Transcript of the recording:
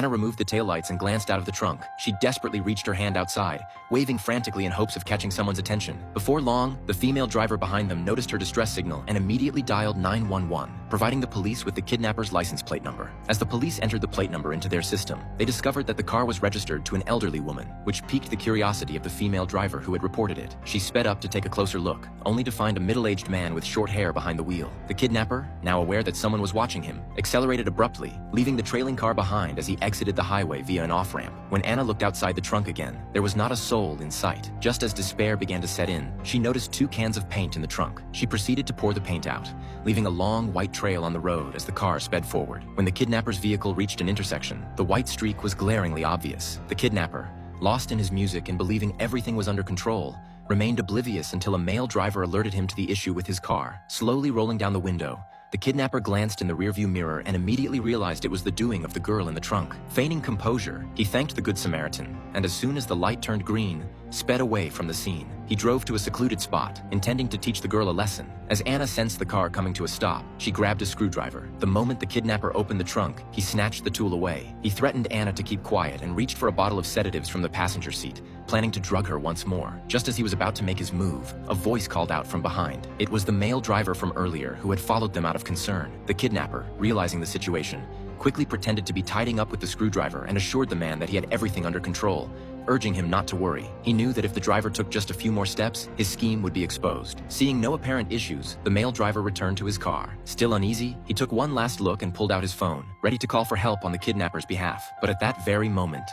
Anna removed the taillights and glanced out of the trunk. She desperately reached her hand outside, waving frantically in hopes of catching someone's attention. Before long, the female driver behind them noticed her distress signal and immediately dialed 911, providing the police with the kidnapper's license plate number. As the police entered the plate number into their system, they discovered that the car was registered to an elderly woman, which piqued the curiosity of the female driver who had reported it. She sped up to take a closer look, only to find a middle-aged man with short hair behind the wheel. The kidnapper, now aware that someone was watching him, accelerated abruptly, leaving the trailing car behind as he exited the highway via an off-ramp. When Anna looked outside the trunk again, there was not a soul in sight. Just as despair began to set in, she noticed 2 cans of paint in the trunk. She proceeded to pour the paint out, leaving a long white trail on the road as the car sped forward. When the kidnapper's vehicle reached an intersection, the white streak was glaringly obvious. The kidnapper, lost in his music and believing everything was under control, remained oblivious until a male driver alerted him to the issue with his car. Slowly rolling down the window, the kidnapper glanced in the rearview mirror and immediately realized it was the doing of the girl in the trunk. Feigning composure, he thanked the Good Samaritan, and as soon as the light turned green, sped away from the scene. He drove to a secluded spot, intending to teach the girl a lesson. As Anna sensed the car coming to a stop, she grabbed a screwdriver. The moment the kidnapper opened the trunk, he snatched the tool away. He threatened Anna to keep quiet and reached for a bottle of sedatives from the passenger seat, planning to drug her once more. Just as he was about to make his move, a voice called out from behind. It was the male driver from earlier who had followed them out of concern. The kidnapper, realizing the situation, quickly pretended to be tidying up with the screwdriver and assured the man that he had everything under control, urging him not to worry. He knew that if the driver took just a few more steps, his scheme would be exposed. Seeing no apparent issues, the male driver returned to his car. Still uneasy, he took one last look and pulled out his phone, ready to call for help on the kidnapper's behalf. But at that very moment,